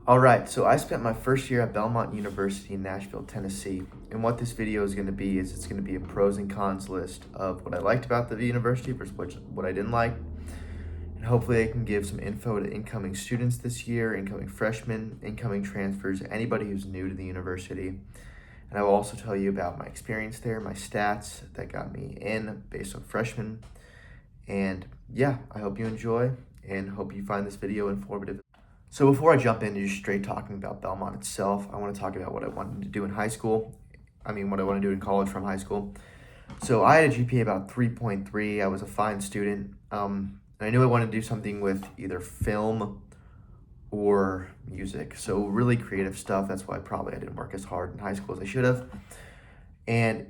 All right, so I spent my first year at Belmont University in Nashville, Tennessee. And what this video is going to be is it's going to be a pros and cons list of what I liked about the university versus what I didn't like. And hopefully I can give some info to incoming students this year, incoming freshmen, incoming transfers, anybody who's new to the university. And I will also tell you about my experience there, my stats that got me in based on freshmen. And yeah, I hope you enjoy and hope you find this video informative. So before I jump into just straight talking about Belmont itself, I want to talk about what I wanted to do in high school. What I want to do in college from high school. So I had a GPA about 3.3. I was a fine student. And I knew I wanted to do something with either film or music. So really creative stuff. That's why probably I didn't work as hard in high school as I should have. And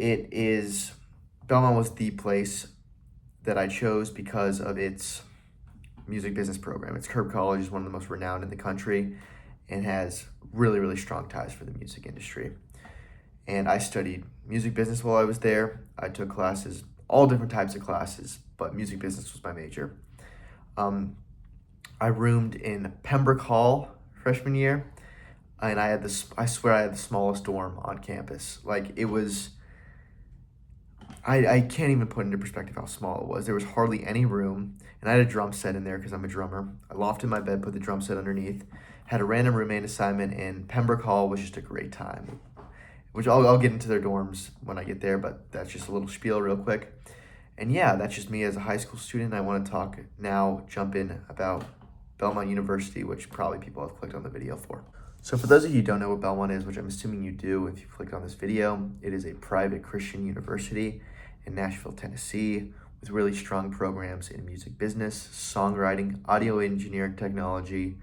Belmont was the place that I chose because of its music business program. Its Curb College is one of the most renowned in the country and has really, really strong ties for the music industry. And I studied music business while I was there. I took classes, all different types of classes, but music business was my major. I roomed in Pembroke Hall freshman year, and I swear I had the smallest dorm on campus. I can't even put into perspective how small it was. There was hardly any room, and I had a drum set in there because I'm a drummer. I lofted my bed, put the drum set underneath, had a random roommate assignment, and Pembroke Hall was just a great time, which I'll get into their dorms when I get there, but that's just a little spiel real quick. And yeah, that's just me as a high school student. I want to jump in about Belmont University, which probably people have clicked on the video for. So for those of you who don't know what Belmont is, which I'm assuming you do if you clicked on this video, it is a private Christian university in Nashville, Tennessee, with really strong programs in music business, songwriting, audio engineering technology,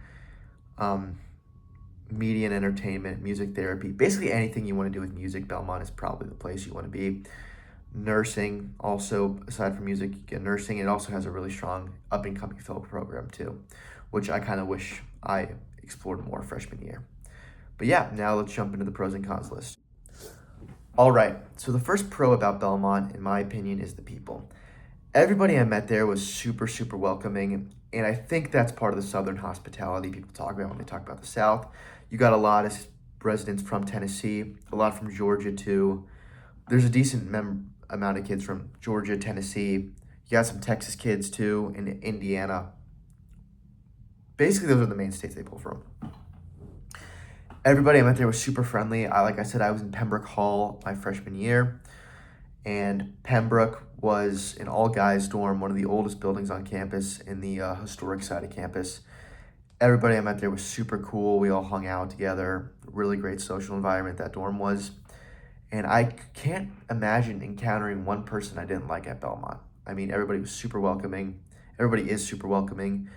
media and entertainment, music therapy, basically anything you want to do with music. Belmont is probably the place you want to be. Nursing, also, aside from music, you get nursing. It also has a really strong up-and-coming film program too, which I kind of wish I explored more freshman year. But yeah, now let's jump into the pros and cons list. All right, so the first pro about Belmont, in my opinion, is the people. Everybody I met there was super, super welcoming, and I think that's part of the Southern hospitality people talk about when they talk about the South. You got a lot of residents from Tennessee, a lot from Georgia too. There's a decent amount of kids from Georgia, Tennessee. You got some Texas kids too, and Indiana. Basically, those are the main states they pull from. Everybody I met there was super friendly. Like I said, I was in Pembroke Hall my freshman year, and Pembroke was an all-guys dorm, one of the oldest buildings on campus in the historic side of campus. Everybody I met there was super cool. We all hung out together. Really great social environment that dorm was. And I can't imagine encountering one person I didn't like at Belmont. I mean, everybody was super welcoming. Everybody is super welcoming.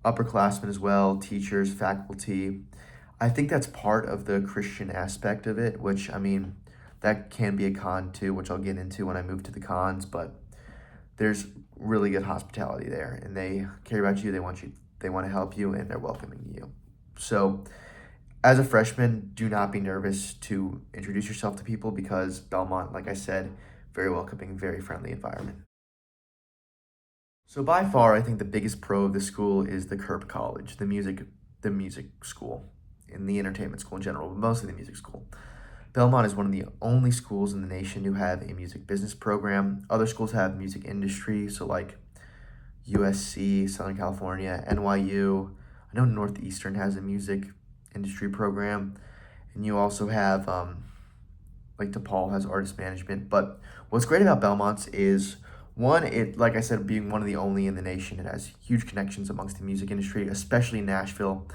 Upperclassmen as well, teachers, faculty. I think that's part of the Christian aspect of it, which, I mean, that can be a con too, which I'll get into when I move to the cons, but there's really good hospitality there, and they care about you, they want to help you, and they're welcoming you. So as a freshman, do not be nervous to introduce yourself to people because Belmont, like I said, very welcoming, very friendly environment. So by far, I think the biggest pro of the school is the Curb College, the music school, and the entertainment school in general, but mostly the music school. Belmont is one of the only schools in the nation who have a music business program. Other schools have music industry, so like USC, Southern California, NYU. I know Northeastern has a music industry program, and you also have like DePaul has artist management. But what's great about Belmont's is one, it, like I said, being one of the only in the nation, it has huge connections amongst the music industry, especially in Nashville.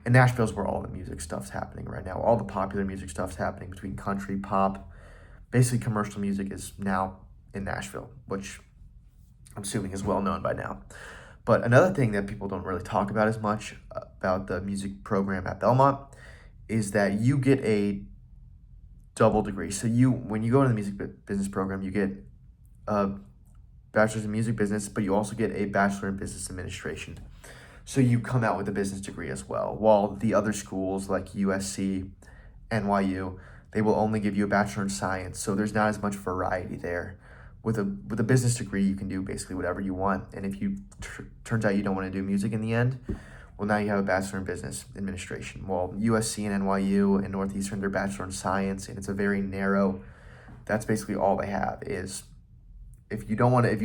And Nashville's where all the music stuff's happening right now. All the popular music stuff's happening between country, pop. Basically, commercial music is now in Nashville, which I'm assuming is well known by now. But another thing that people don't really talk about as much about the music program at Belmont is that you get a double degree. So when you go to the music business program, you get a bachelor's in music business, but you also get a bachelor in business administration. So you come out with a business degree as well, while the other schools like USC, NYU, they will only give you a bachelor in science. So there's not as much variety there. With a business degree, you can do basically whatever you want. And if turns out you don't want to do music in the end, Well, now you have a Bachelor in Business Administration. Well, USC and NYU and Northeastern, they're Bachelor in Science, and it's a very narrow. That's basically all they have is if you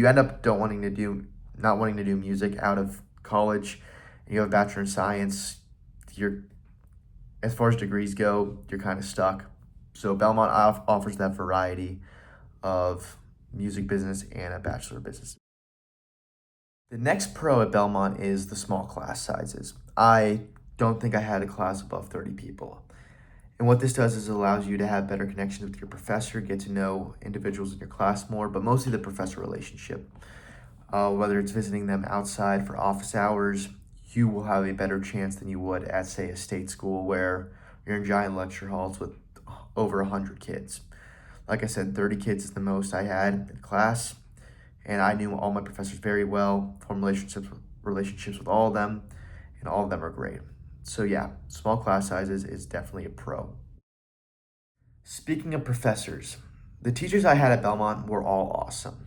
end up don't wanting to do not wanting to do music out of college, and you have a Bachelor in Science, you're as far as degrees go, you're kind of stuck. So Belmont offers that variety of music business and a Bachelor of Business. The next pro at Belmont is the small class sizes. I don't think I had a class above 30 people. And what this does is it allows you to have better connections with your professor, get to know individuals in your class more, but mostly the professor relationship. Whether it's visiting them outside for office hours, you will have a better chance than you would at, say, a state school where you're in giant lecture halls with over 100 kids. Like I said, 30 kids is the most I had in class, and I knew all my professors very well, formed relationships with all of them, and all of them are great. So yeah, small class sizes is definitely a pro. Speaking of professors, the teachers I had at Belmont were all awesome.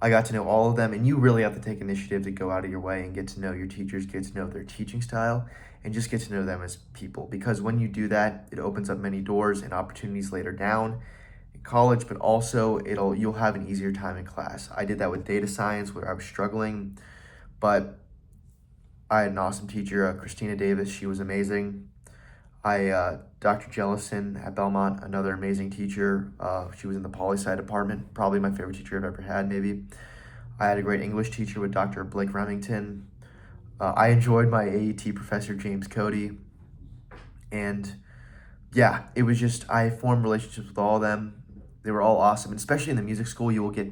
I got to know all of them, and you really have to take initiative to go out of your way and get to know your teachers, get to know their teaching style, and just get to know them as people. Because when you do that, it opens up many doors and opportunities later down in college, but also you'll have an easier time in class. I did that with data science where I was struggling, but I had an awesome teacher, Christina Davis. She was amazing. Dr. Jellison at Belmont, another amazing teacher. She was in the poli-sci department, probably my favorite teacher I've ever had, maybe. I had a great English teacher with Dr. Blake Remington. I enjoyed my AET professor, James Cody. And yeah, it was just, I formed relationships with all of them. They were all awesome. And especially in the music school, you will get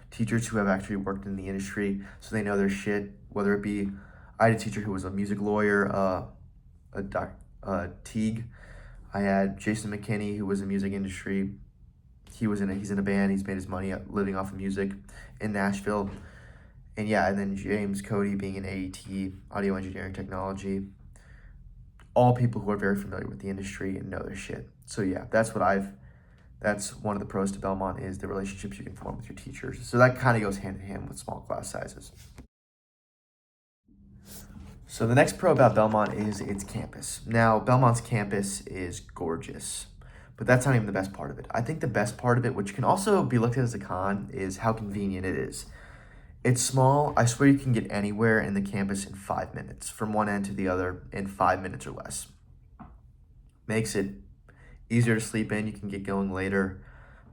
teachers who have actually worked in the industry, so they know their shit, whether it be, I had a teacher who was a music lawyer, Teague. I had Jason McKinney, who was in music industry. He's in a band. He's made his money living off of music in Nashville. And yeah, and then James Cody being in AET, audio engineering technology. All people who are very familiar with the industry and know their shit. So yeah, that's one of the pros to Belmont is the relationships you can form with your teachers. So that kind of goes hand in hand with small class sizes. So the next pro about Belmont is its campus. Now, Belmont's campus is gorgeous, but that's not even the best part of it. I think the best part of it, which can also be looked at as a con, is how convenient it is. It's small. I swear you can get anywhere in the campus in 5 minutes, from one end to the other in 5 minutes or less. Makes it easier to sleep in. You can get going later.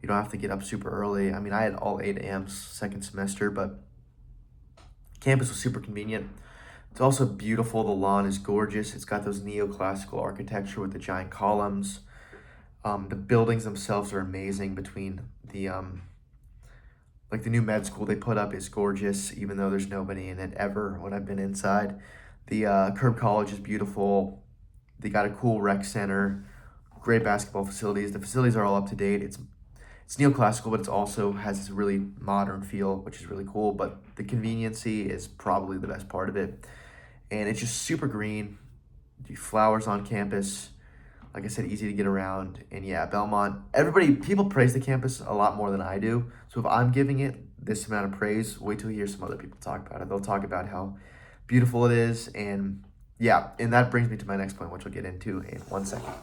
You don't have to get up super early. I mean, I had all 8 a.m. second semester, but campus was super convenient. It's also beautiful. The lawn is gorgeous. It's got those neoclassical architecture with the giant columns. The buildings themselves are amazing. Between the new med school they put up is gorgeous, even though there's nobody in it ever when I've been inside. The Curb College is beautiful. They got a cool rec center, great basketball facilities. The facilities are all up to date. It's neoclassical, but it also has this really modern feel, which is really cool. But the conveniency is probably the best part of it. And it's just super green. The flowers on campus. Like I said, easy to get around. And yeah, Belmont, people praise the campus a lot more than I do. So if I'm giving it this amount of praise, wait till you hear some other people talk about it. They'll talk about how beautiful it is. And yeah, and that brings me to my next point, which I'll get into in 1 second.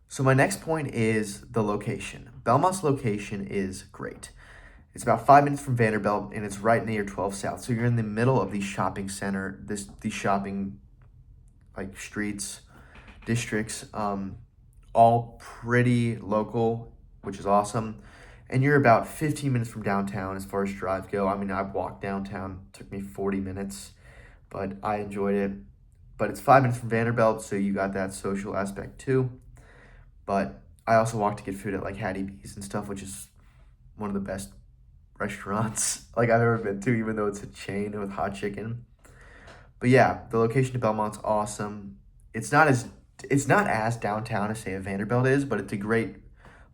So my next point is the location. Belmont's location is great. It's about 5 minutes from Vanderbilt, and it's right near 12 South. So you're in the middle of the shopping center, these shopping streets, districts, all pretty local, which is awesome. And you're about 15 minutes from downtown as far as drive go. I mean, I've walked downtown, it took me 40 minutes, but I enjoyed it. But it's 5 minutes from Vanderbilt, so you got that social aspect too. But I also walked to get food at Hattie B's and stuff, which is one of the best restaurants I've ever been to, even though it's a chain with hot chicken. But yeah, the location of Belmont's awesome. It's not as downtown as say a Vanderbilt is, but it's a great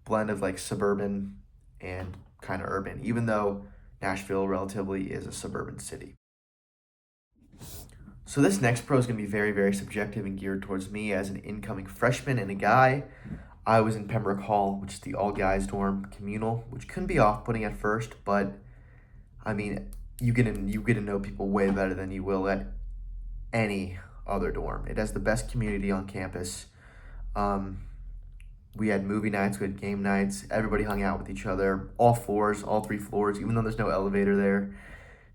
blend of suburban and kind of urban, even though Nashville relatively is a suburban city. So this next pro is going to be very, very subjective and geared towards me as an incoming freshman and a guy. I was in Pembroke Hall, which is the all-guys dorm communal, which couldn't be off-putting at first, but I mean, you get to know people way better than you will at any other dorm. It has the best community on campus. Um, we had movie nights, we had game nights. Everybody hung out with each other, all floors, all three floors. Even though there's no elevator there,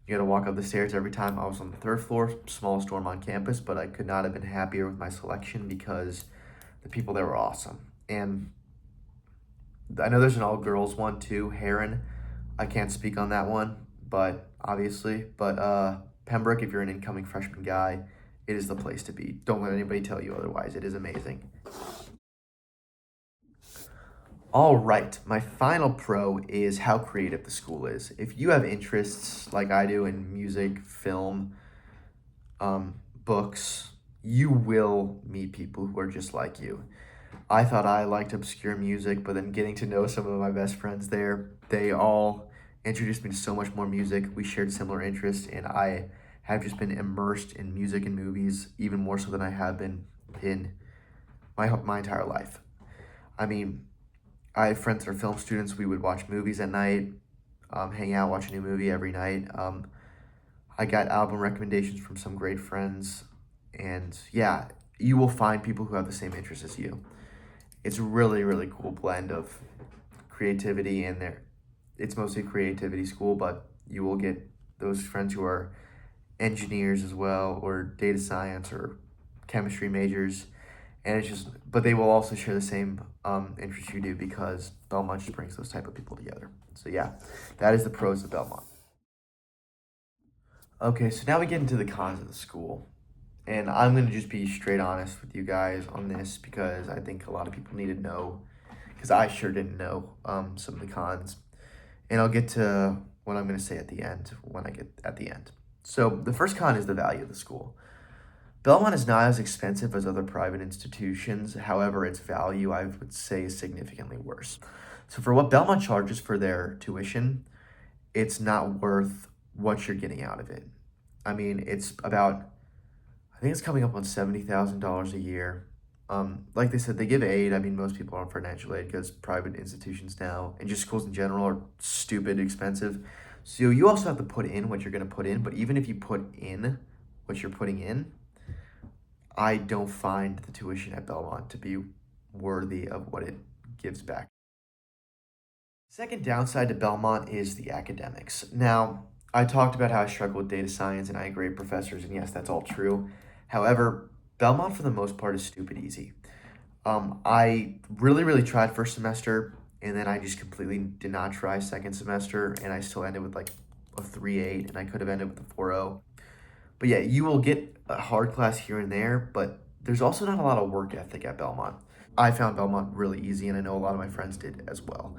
you got to walk up the stairs every time. I was on the third floor, smallest dorm on campus, but I could not have been happier with my selection because the people there were awesome. And I know there's an all girls one too, Heron. I can't speak on that one, but obviously, but Pembroke, if you're an incoming freshman guy, it is the place to be. Don't let anybody tell you otherwise. It is amazing. All right, my final pro is how creative the school is. If you have interests like I do in music, film, books, you will meet people who are just like you. I thought I liked obscure music, but then getting to know some of my best friends there, they all introduced me to so much more music. We shared similar interests, and I have just been immersed in music and movies even more so than I have been in my entire life. I mean, I have friends that are film students. We would watch movies at night, hang out, watch a new movie every night. I got album recommendations from some great friends, and yeah, you will find people who have the same interests as you. It's a really, really cool blend of creativity in there. It's mostly creativity school, but you will get those friends who are engineers as well, or data science or chemistry majors, and it's just, but they will also share the same interests you do because Belmont just brings those type of people together. So yeah, that is the pros of Belmont. Okay, so now we get into the cons of the school. And I'm going to just be straight honest with you guys on this because I think a lot of people need to know, because I sure didn't know some of the cons. And I'll get to what I'm going to say at the end when I get at the end. So, the first con is the value of the school. Belmont is not as expensive as other private institutions. However, its value, I would say, is significantly worse. So, for what Belmont charges for their tuition, it's not worth what you're getting out of it. I mean, it's about I think it's coming up on $70,000 a year. Like they said, they give aid. I mean, most people are on financial aid because private institutions now and just schools in general are stupid expensive. So you also have to put in what you're going to put in. But even if you put in what you're putting in, I don't find the tuition at Belmont to be worthy of what it gives back. Second downside to Belmont is the academics. Now, I talked about how I struggle with data science and I had great professors, and yes, that's all true. However, Belmont for the most part is stupid easy. I really, really tried first semester, and then I just completely did not try second semester, and I still ended with like a 3.8, and I could have ended with a 4.0. But yeah, you will get a hard class here and there, but there's also not a lot of work ethic at Belmont. I found Belmont really easy, and I know a lot of my friends did as well.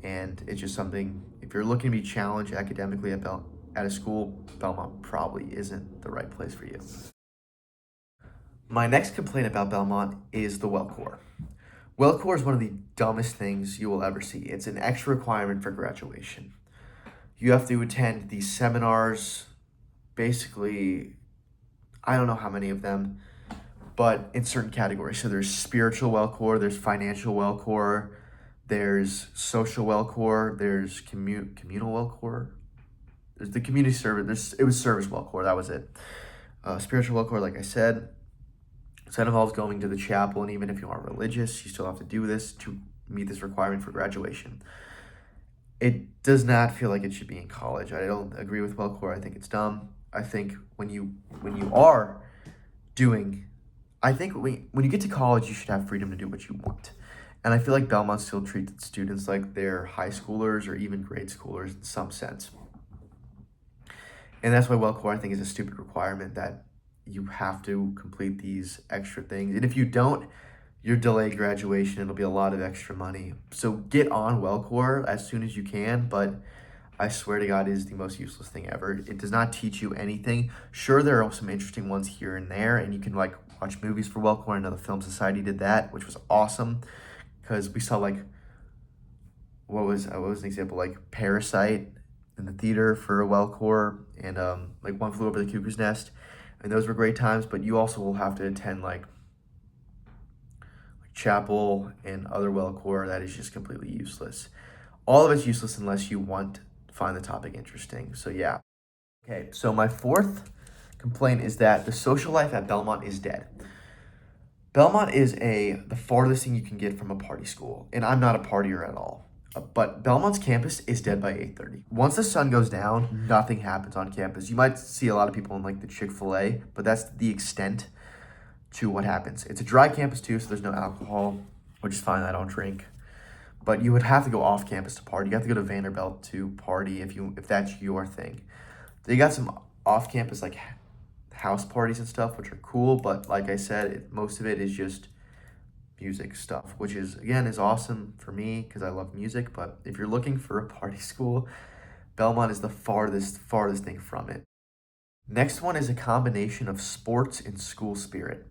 And it's just something, if you're looking to be challenged academically at a school, Belmont probably isn't the right place for you. My next complaint about Belmont is the well core. Well core is one of the dumbest things you will ever see. It's an extra requirement for graduation. You have to attend these seminars, basically, I don't know how many of them, but in certain categories. So there's spiritual well core, there's financial well core, there's social well core, there's communal well core. There's the community service. It was service well core. That was it. Spiritual well core, like I said, so that involves going to the chapel, and even if you aren't religious, you still have to do this to meet this requirement for graduation. It does not feel like it should be in college. I don't agree with well core. I think it's dumb. I think when you are doing, I think when you get to college, you should have freedom to do what you want. And I feel like Belmont still treats students like they're high schoolers or even grade schoolers in some sense. And that's why well core I think is a stupid requirement that you have to complete these extra things. And if you don't, you're delayed graduation. It'll be a lot of extra money. So get on well core as soon as you can, but I swear to God, it is the most useless thing ever. It does not teach you anything. Sure, there are some interesting ones here and there, and you can like watch movies for well core. I know the Film Society did that, which was awesome because we saw like what was an example like Parasite in the theater for a well core and like One Flew Over the Cuckoo's Nest, and those were great times. But you also will have to attend like chapel and other well core that is just completely useless. All of it's useless unless you want to find the topic interesting. So yeah. Okay, so my fourth complaint is that the social life at Belmont is dead. Belmont is the farthest thing you can get from a party school, and I'm not a partier at all. But Belmont's campus is dead by 8:30. Once the sun goes down, nothing happens on campus. You might see a lot of people in like the Chick-fil-A, but that's the extent to what happens. It's a dry campus too, so there's no alcohol, which is fine. I don't drink. But you would have to go off campus to party. You have to go to Vanderbilt to party if that's your thing. They got some off campus like house parties and stuff, which are cool. But like I said, most of it is just music stuff, which is awesome for me because I love music. But if you're looking for a party school, Belmont is the farthest thing from it. Next one is a combination of sports and school spirit.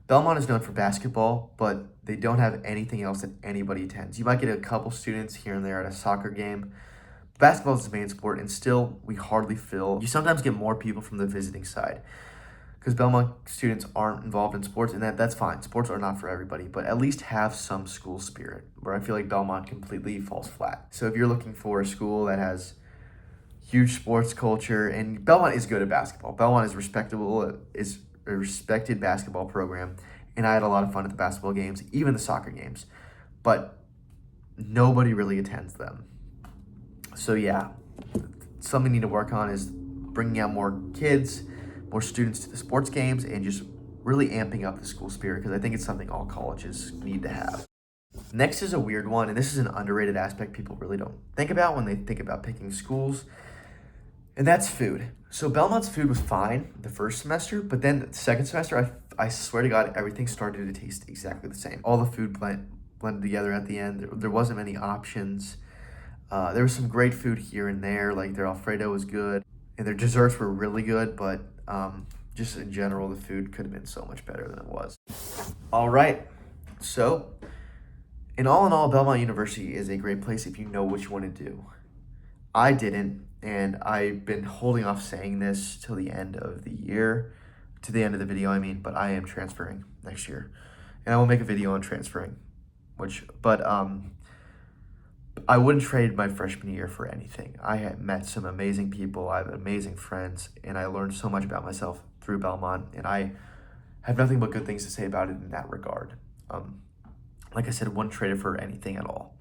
Belmont is known for basketball, but they don't have anything else that anybody attends. You might get a couple students here and there at a soccer game. Basketball is the main sport, and still, we hardly fill. You sometimes get more people from the visiting side because Belmont students aren't involved in sports, and that's fine. Sports are not for everybody, but at least have some school spirit, where I feel like Belmont completely falls flat. So if you're looking for a school that has huge sports culture, and Belmont is good at basketball. Belmont is is a respected basketball program, and I had a lot of fun at the basketball games, even the soccer games, but nobody really attends them. So yeah, something we need to work on is bringing out more kids, more students to the sports games, and just really amping up the school spirit because I think it's something all colleges need to have. Next is a weird one, and this is an underrated aspect people really don't think about when they think about picking schools, and that's food. So Belmont's food was fine the first semester, but then the second semester, I swear to God, everything started to taste exactly the same. All the food blended together at the end. There wasn't many options. There was some great food here and there, like their Alfredo was good, and their desserts were really good, but just in general, the food could have been so much better than it was. All right, so in all, Belmont University is a great place if you know what you want to do. I didn't, and I've been holding off saying this till the end of the year, to the end of the video, I mean, but I am transferring next year, and I will make a video on transferring, but I wouldn't trade my freshman year for anything. I had met some amazing people, I have amazing friends, and I learned so much about myself through Belmont, and I have nothing but good things to say about it in that regard. Like I said, wouldn't trade it for anything at all.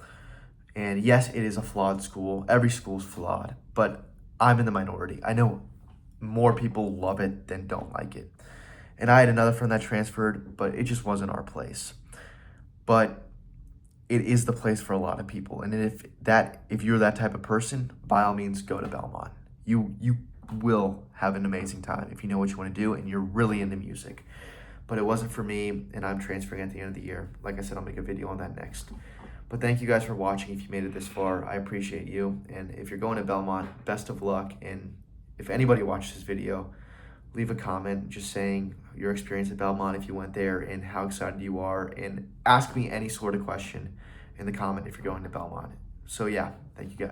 And yes, it is a flawed school. Every school's flawed, but I'm in the minority. I know more people love it than don't like it. And I had another friend that transferred, but it just wasn't our place. But it is the place for a lot of people. And if you're that type of person, by all means, go to Belmont. You will have an amazing time if you know what you want to do and you're really into music. But it wasn't for me, and I'm transferring at the end of the year. Like I said, I'll make a video on that next. But thank you guys for watching. If you made it this far, I appreciate you. And if you're going to Belmont, best of luck. And if anybody watched this video, leave a comment just saying your experience at Belmont if you went there and how excited you are. And ask me any sort of question in the comment if you're going to Belmont. So yeah, thank you guys.